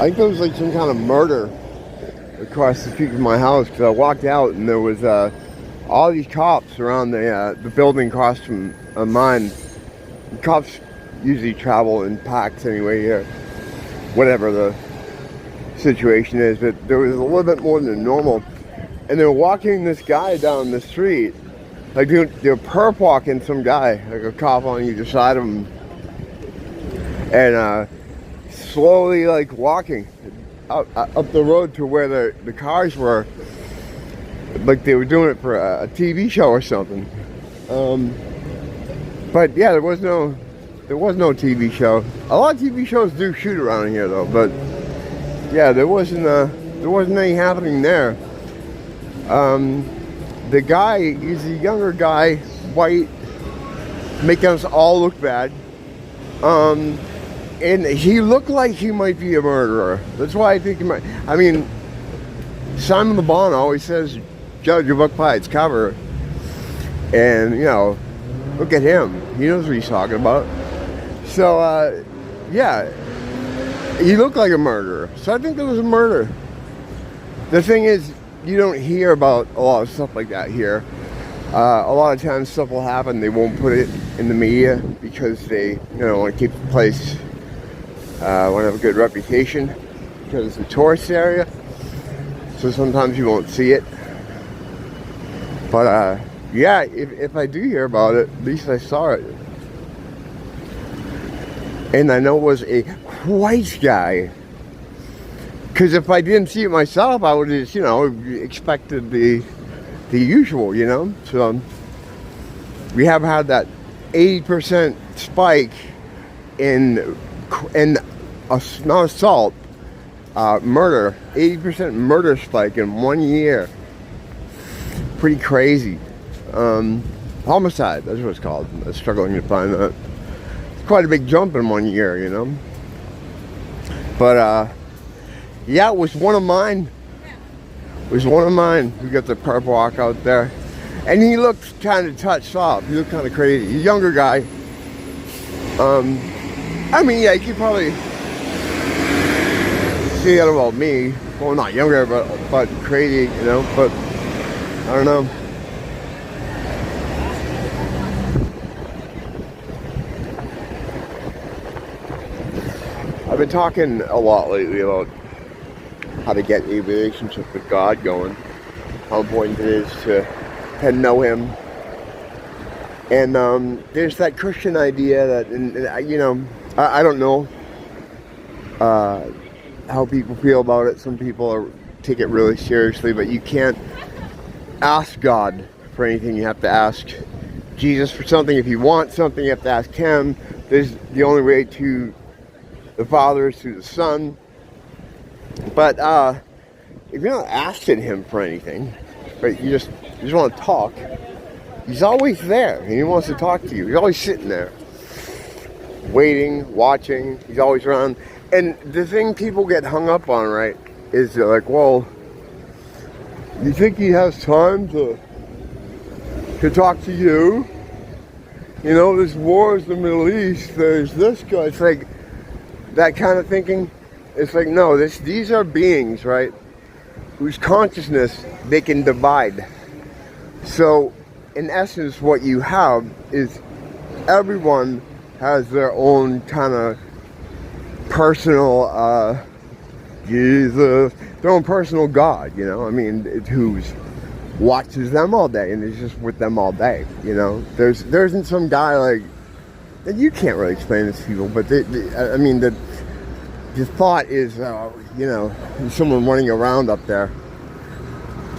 think there was like some kind of murder across the street from my house, because I walked out and there was all these cops around the building across from mine. The cops usually travel in packs anyway here, whatever the situation is, but there was a little bit more than normal. And they were walking this guy down the street, like they were perp walking some guy, like a cop on either side of him, and slowly like walking up the road to where the cars were, like they were doing it for a TV show or something. But yeah, there was no TV show. A lot of TV shows do shoot around here though, but yeah, there wasn't any happening there. The guy, he's a younger guy, white, making us all look bad. And he looked like he might be a murderer. That's why I think he might. I mean, Simon Le Bon always says, judge a book by its cover. And, you know, look at him. He knows what he's talking about. So, yeah, he looked like a murderer. So I think there was a murder. The thing is, you don't hear about a lot of stuff like that here. A lot of times stuff will happen, they won't put it in the media because they, want to keep the place, want to have a good reputation because it's a tourist area. So sometimes you won't see it. But yeah, if I do hear about it, at least I saw it. And I know it was a white guy. Because if I didn't see it myself, I would have just, expected the usual, So we have had that 80% spike in not assault, murder. 80% murder spike in 1 year. Pretty crazy. Homicide, that's what it's called. I'm struggling to find that. It's quite a big jump in 1 year, But yeah, it was one of mine. It was one of mine who got the perp walk out there. And he looked kind of touched off. He looked kind of crazy. He's a younger guy. I mean, yeah, you could probably say that about me. Well, not younger, but crazy, But I don't know. I've been talking a lot lately about how to get a relationship with God going, how important it is to know Him. And there's that Christian idea that, I don't know how people feel about it. Some people take it really seriously, but you can't ask God for anything. You have to ask Jesus for something. If you want something, you have to ask Him. There's the only way to the Father is through the Son. But if you're not asking Him for anything, but you just want to talk, He's always there and He wants to talk to you. He's always sitting there, waiting, watching. He's always around. And the thing people get hung up on, right, is they're like, well, you think He has time to talk to you? There's wars in the Middle East. There's this guy. It's like that kind of thinking. It's like, no, these are beings, right, whose consciousness they can divide. So, in essence, what you have is everyone has their own kind of personal Jesus, their own personal God, who watches them all day and is just with them all day, There isn't some guy like, and you can't really explain this to people, but the thought is, someone running around up there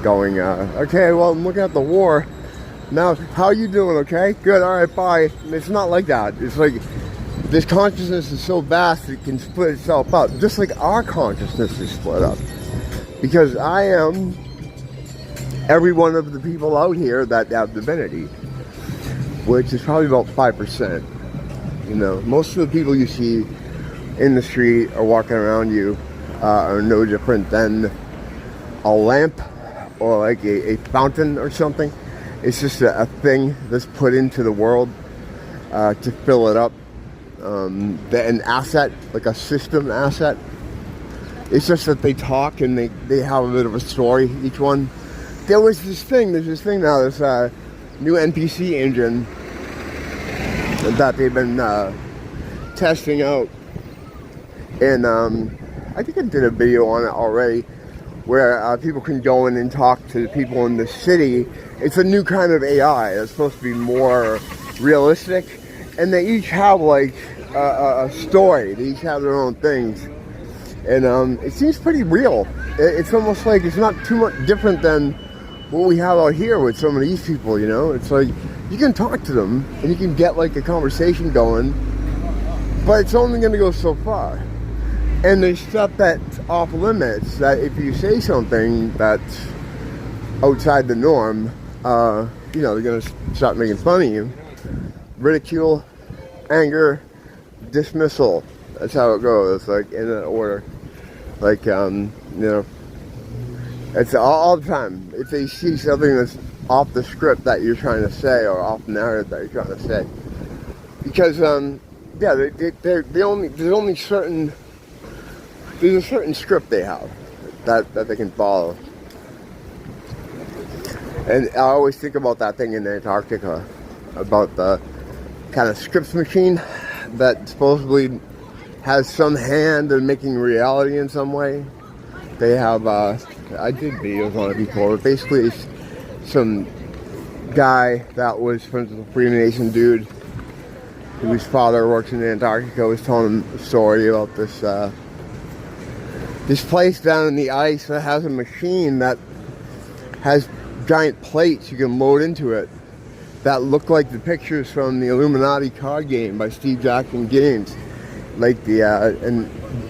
going, okay, well, I'm looking at the war. Now, how you doing, okay? Good, all right, bye. And it's not like that. It's like this consciousness is so vast it can split itself up, just like our consciousness is split up. Because I am every one of the people out here that have divinity, which is probably about 5%. Most of the people you see in the street or walking around you are no different than a lamp or like a fountain or something. It's just a thing that's put into the world to fill it up. An asset, like a system asset. It's just that they talk and they have a bit of a story, each one. There's this thing now, this new NPC engine that they've been testing out. And I think I did a video on it already, where people can go in and talk to the people in the city. It's a new kind of AI. It's supposed to be more realistic. And they each have like a story. They each have their own things. And it seems pretty real. It's almost like it's not too much different than what we have out here with some of these people, you know? It's like you can talk to them and you can get like a conversation going, but it's only going to go so far. And there's stuff that's off limits, that if you say something that's outside the norm, you know, they're going to start making fun of you. Ridicule, anger, dismissal. That's how it goes, like in that order. Like, you know, it's all the time. If they see something that's off the script that you're trying to say, or off the narrative that you're trying to say. Because, yeah, there's a certain script they have that they can follow. And I always think about that thing in Antarctica, about the kind of scripts machine that supposedly has some hand in making reality in some way. They have, I did videos on it before, but basically it's some guy that was friends with a Freemason dude whose father works in Antarctica, was telling him a story about this this place down in the ice that has a machine that has giant plates you can load into it that look like the pictures from the Illuminati card game by Steve Jackson Games. Like and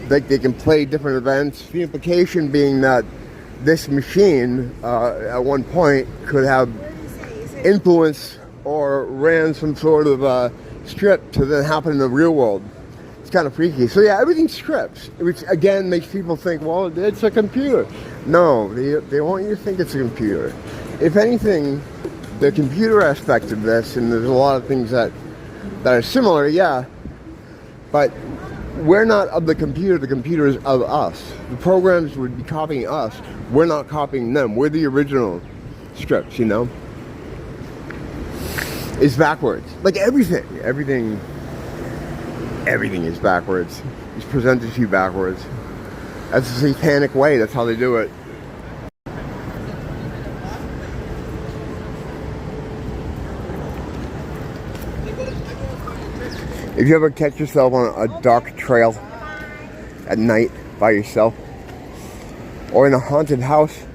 like they can play different events. The implication being that this machine at one point could have influence or ran some sort of script to then happen in the real world. It's kind of freaky. So yeah, everything's scripts, which again makes people think, well, it's a computer. No, they want you to think it's a computer. If anything, the computer aspect of this, and there's a lot of things that are similar, yeah, but we're not of the computer is of us. The programs would be copying us. We're not copying them. We're the original scripts, you know? It's backwards. Like everything is backwards. It's presented to you backwards. That's a satanic way. That's how they do it. If you ever catch yourself on a dark trail at night by yourself, or in a haunted house,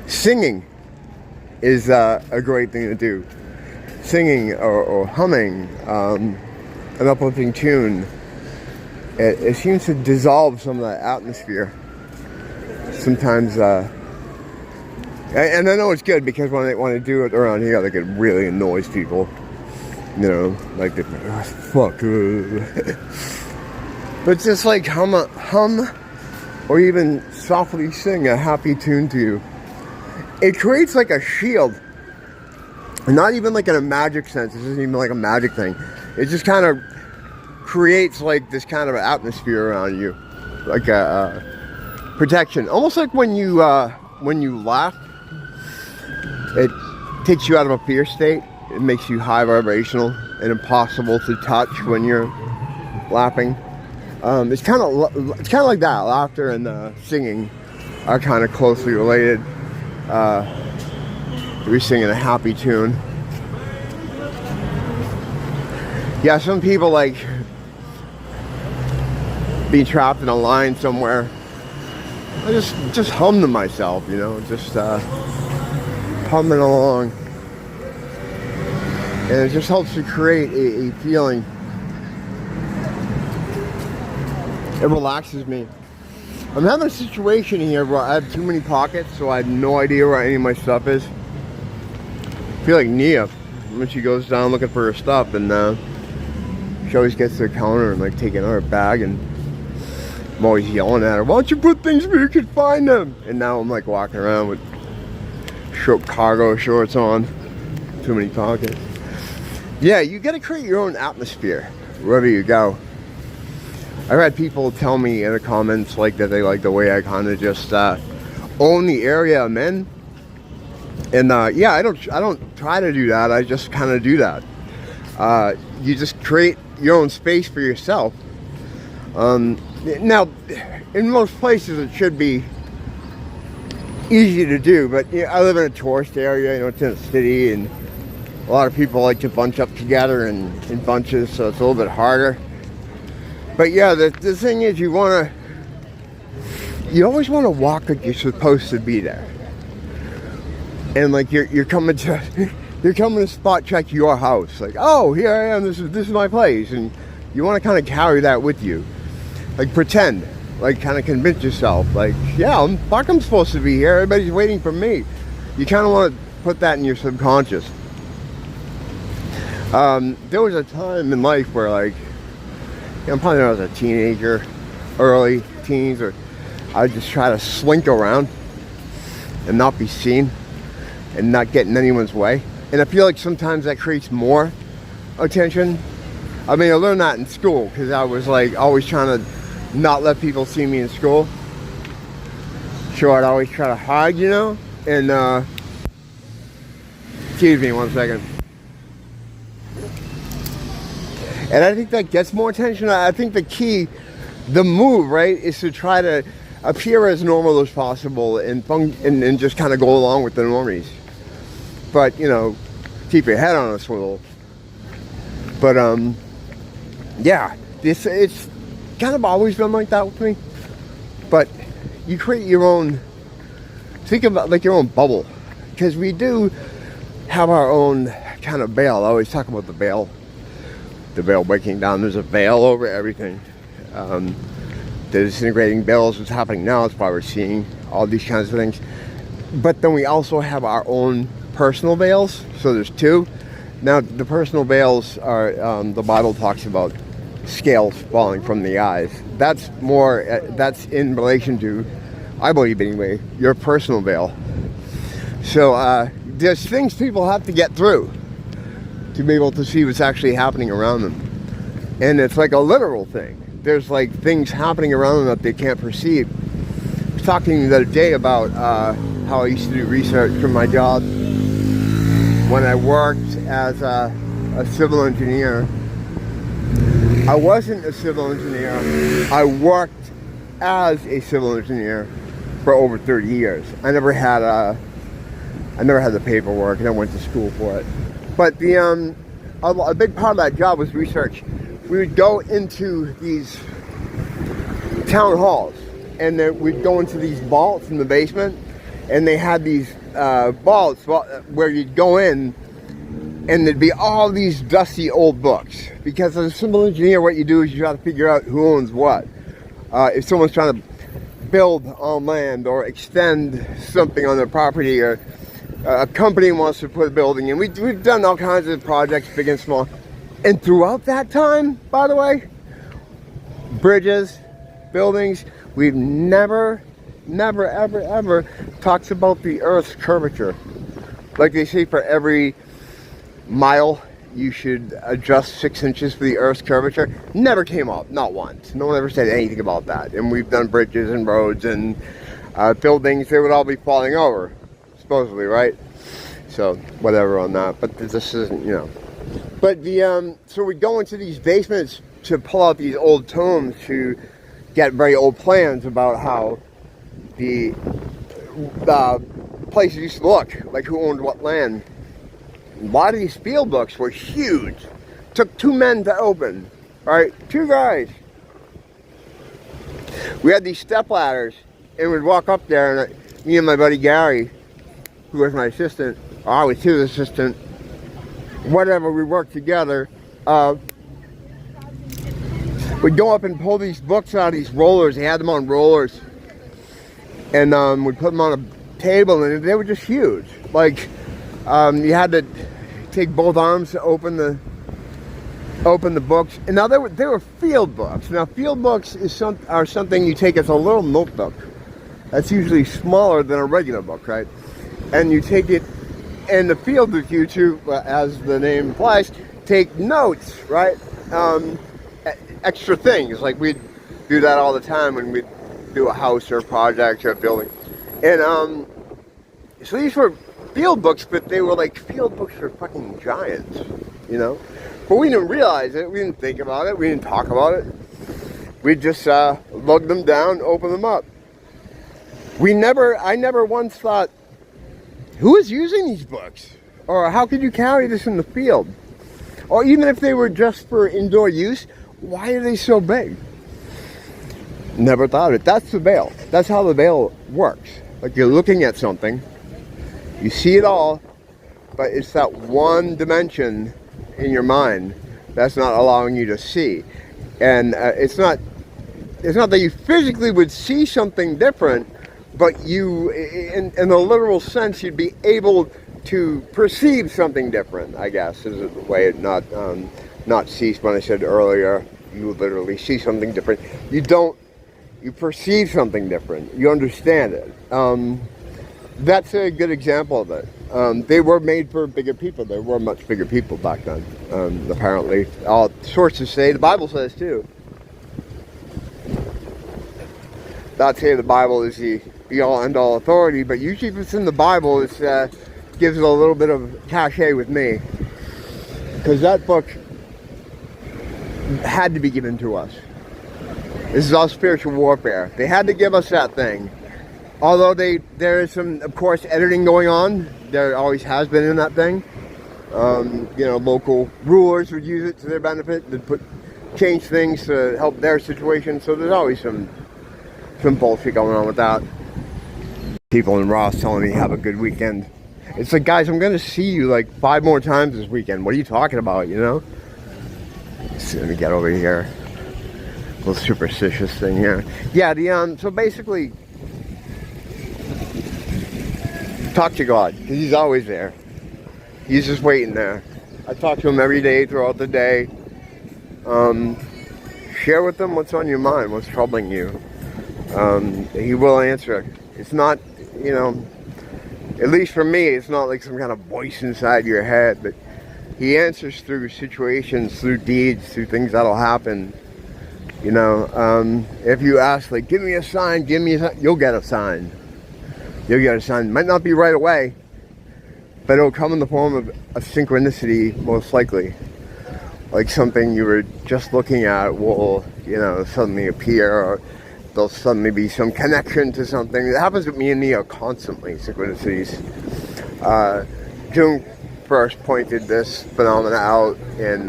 singing is a great thing to do. Singing or humming an uplifting tune, it seems to dissolve some of that atmosphere. Sometimes, and I know it's good because when they do it around here, like it really annoys people. You know, like the fuck. But just like hum, or even softly sing a happy tune to you. It creates like a shield. Not even like in a magic sense. This isn't even like a magic thing. It just kind of creates like this kind of atmosphere around you, like a protection. Almost like when you laugh, it takes you out of a fear state. It makes you high vibrational and impossible to touch when you're laughing. It's kind of like that. Laughter and singing are kind of closely related. You're singing a happy tune. Yeah, some people like being trapped in a line somewhere. I just hum to myself, you know, just humming along. And it just helps to create a feeling. It relaxes me. I'm having a situation here where I have too many pockets, so I have no idea where any of my stuff is. I feel like Nia when she goes down looking for her stuff, and she always gets to the counter and like taking out her bag, and I'm always yelling at her, why don't you put things where you can find them? And now I'm like walking around with short cargo shorts on. Too many pockets. Yeah, you gotta create your own atmosphere wherever you go. I've had people tell me in the comments like that they like the way I kind of just own the area I'm in. And yeah, I don't try to do that. I just kind of do that. You just create your own space for yourself. Now, in most places it should be easy to do, but you know, I live in a tourist area, you know, it's in a city, and a lot of people like to bunch up together in bunches, so it's a little bit harder. But yeah, the thing is, you always want to walk like you're supposed to be there. And like you're coming to spot check your house. Like, oh, here I am, this is my place. And you want to kind of carry that with you. Like pretend, like kind of convince yourself, like, yeah, I'm supposed to be here, everybody's waiting for me. You kind of want to put that in your subconscious. There was a time in life where, like, you know, probably when I was a teenager, early teens, or I'd just try to slink around and not be seen and not get in anyone's way. And I feel like sometimes that creates more attention. I mean, I learned that in school because I was like always trying to not let people see me in school. So I'd always try to hide, you know? And, excuse me one second. And I think that gets more attention. I think the key, the move, right, is to try to appear as normal as possible and just kind of go along with the normies. But, you know, keep your head on a swivel. But, yeah, it's kind of always been like that with me. But you create your own, think about like your own bubble. Because we do have our own kind of veil. I always talk about the veil breaking down. There's a veil over everything. The disintegrating veil is what's happening now. It's why we're seeing all these kinds of things. But then we also have our own personal veils. So there's two. Now the personal veils are, the Bible talks about scales falling from the eyes. That's more, that's in relation to, I believe anyway, your personal veil. So there's things people have to get through to be able to see what's actually happening around them. And it's like a literal thing. There's like things happening around them that they can't perceive. I was talking the other day about how I used to do research for my job when I worked as a civil engineer. I wasn't a civil engineer. I worked as a civil engineer for over 30 years. I never had the paperwork, and I went to school for it. But a big part of that job was research. We would go into these town halls, and then we'd go into these vaults in the basement, and they had these vaults where you'd go in, and there'd be all these dusty old books. Because as a civil engineer, what you do is you try to figure out who owns what. If someone's trying to build on land or extend something on their property, or a company wants to put a building in. We've done all kinds of projects, big and small. And throughout that time, by the way, bridges, buildings, we've never, ever talked about the Earth's curvature. Like they say, for every mile, you should adjust 6 inches for the Earth's curvature. Never came up, not once. No one ever said anything about that. And we've done bridges and roads and buildings. They would all be falling over, supposedly, right? So whatever on that. But this isn't, you know. But so we go into these basements to pull out these old tomes to get very old plans about how the places used to look, like who owned what land. A lot of these field books were huge. Took 2 men to open, right? 2 guys. We had these step ladders, and we'd walk up there, and me and my buddy Gary, who was my assistant, or I was his assistant, whatever, we worked together. We'd go up and pull these books out of these rollers. They had them on rollers, and we'd put them on a table, and they were just huge. Like, you had to take both arms to open the books. And now they were field books. Now field books are something you take as a little notebook. That's usually smaller than a regular book, right? And you take it in the field with you to, as the name implies, take notes, right? Extra things, like we'd do that all the time when we do a house or a project or a building. And so these were field books, but they were like field books for fucking giants, you know? But we didn't realize it, we didn't think about it, we didn't talk about it. We just lug them down, open them up. I never once thought, who is using these books? Or how could you carry this in the field? Or even if they were just for indoor use, why are they so big? Never thought of it. That's the veil. That's how the veil works. Like you're looking at something, you see it all, but it's that one dimension in your mind that's not allowing you to see. And it's not that you physically would see something different, but you, in the literal sense, you'd be able to perceive something different, I guess, is the way it not see. When I said earlier, you literally see something different. You perceive something different. You understand it. That's a good example of it. They were made for bigger people. There were much bigger people back then, apparently. All sources say, the Bible says too. Not say the Bible is the be-all, end-all authority, but usually if it's in the Bible, it gives it a little bit of cachet with me. Because that book had to be given to us. This is all spiritual warfare. They had to give us that thing. Although there is some, of course, editing going on. There always has been in that thing. You know, local rulers would use it to their benefit. They'd change things to help their situation. So there's always some bullshit going on with that. People in Ross telling me have a good weekend. It's like, guys, I'm going to see you like 5 more times this weekend. What are you talking about, you know? So let me get over here. Little superstitious thing here. Yeah, so basically, talk to God, because He's always there. He's just waiting there. I talk to Him every day throughout the day. Share with Him what's on your mind, what's troubling you. He will answer. It's not, you know, at least for me, it's not like some kind of voice inside your head, but He answers through situations, through deeds, through things that'll happen. You know, if you ask, like, give me a sign, you'll get a sign. You'll get a sign. Might not be right away, but it'll come in the form of a synchronicity, most likely. Like something you were just looking at will, you know, suddenly appear, or there'll suddenly be some connection to something. It happens with me and Neo constantly, synchronicities. Jung first pointed this phenomena out and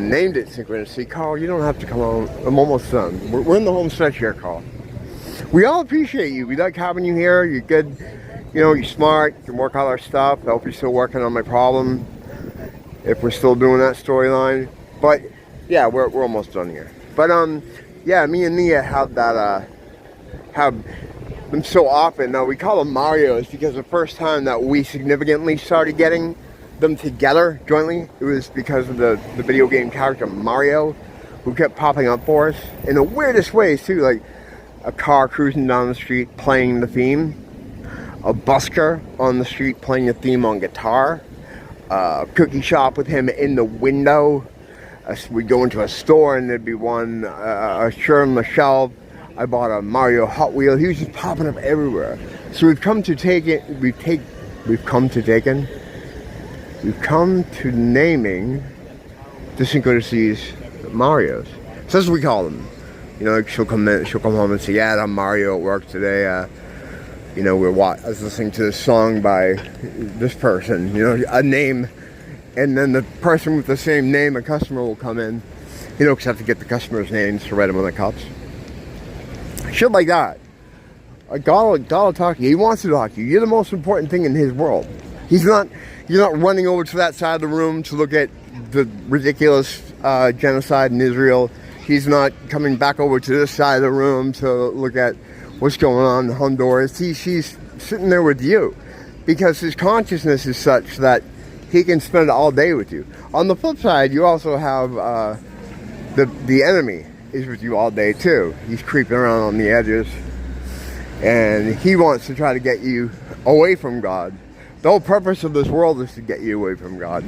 named it synchronicity. Carl, you don't have to come home. I'm almost done. We're in the home stretch here, Carl. We all appreciate you. We like having you here. You're good. You know, you're smart. You can work out our stuff. I hope you're still working on my problem, if we're still doing that storyline. But yeah, we're almost done here. But yeah, me and Nia have that have them so often. Now we call them Marios because the first time that we significantly started getting them together jointly, it was because of the video game character Mario, who kept popping up for us in the weirdest ways too, like a car cruising down the street playing the theme, a busker on the street playing the theme on guitar, a cookie shop with him in the window. We'd go into a store and there'd be one, a shirt on the shelf. I bought a Mario Hot Wheel. He was just popping up everywhere. So we've come to naming the synchronicities Marios. So that's what we call them. You know, she'll come home and say, yeah, I'm Mario at work today. You know, I was listening to this song by this person, you know, a name, and then the person with the same name, a customer will come in, you know, because I have to get the customer's names to write them on the cups. Shit like that. God will talk to you. He wants to talk to you. You're the most important thing in His world. You're not running over to that side of the room to look at the ridiculous genocide in Israel. He's not coming back over to this side of the room to look at what's going on in Honduras. He's sitting there with you because His consciousness is such that He can spend all day with you. On the flip side, you also have the enemy is with you all day too. He's creeping around on the edges, and he wants to try to get you away from God. The whole purpose of this world is to get you away from God.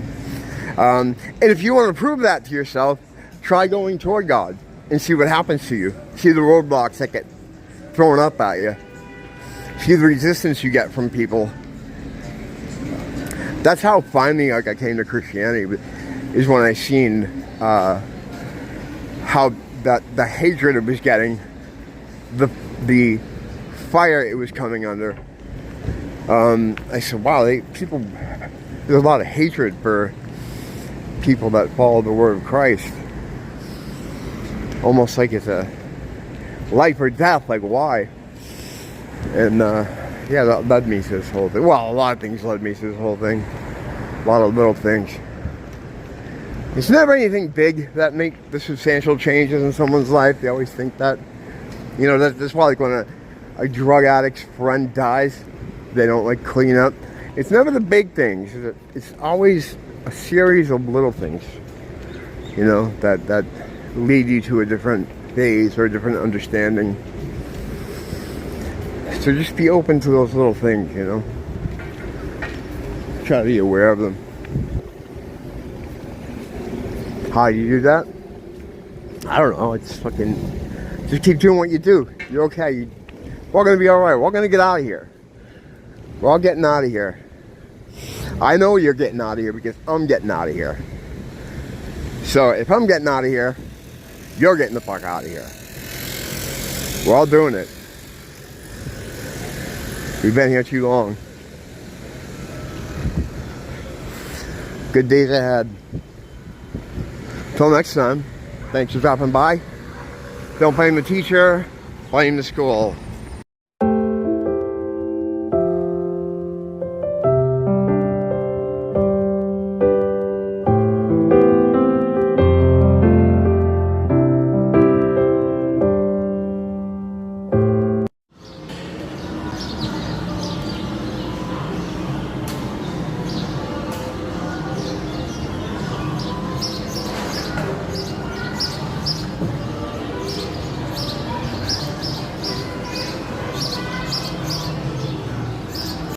And if you want to prove that to yourself, try going toward God and see what happens to you. See the roadblocks that get thrown up at you. See the resistance you get from people. That's how finally like I came to Christianity, is when I seen how that the hatred it was getting, the fire it was coming under. I said, wow, there's a lot of hatred for people that follow the word of Christ. Almost like it's a life or death, like why? And yeah, that led me to this whole thing. Well, a lot of things led me to this whole thing. A lot of little things. It's never anything big that make the substantial changes in someone's life. They always think that. You know, that's why like when a drug addict's friend dies, they don't like clean up. It's never the big things. It's always a series of little things, you know, that lead you to a different phase or a different understanding. So just be open to those little things, you know. Try to be aware of them. How do you do that? I don't know. It's fucking... Just keep doing what you do. You're okay. We're all going to be alright. We're all going to get out of here. We're all getting out of here. I know you're getting out of here because I'm getting out of here. So if I'm getting out of here, you're getting the fuck out of here. We're all doing it. We've been here too long. Good days ahead. Till next time, thanks for dropping by. Don't blame the teacher, blame the school.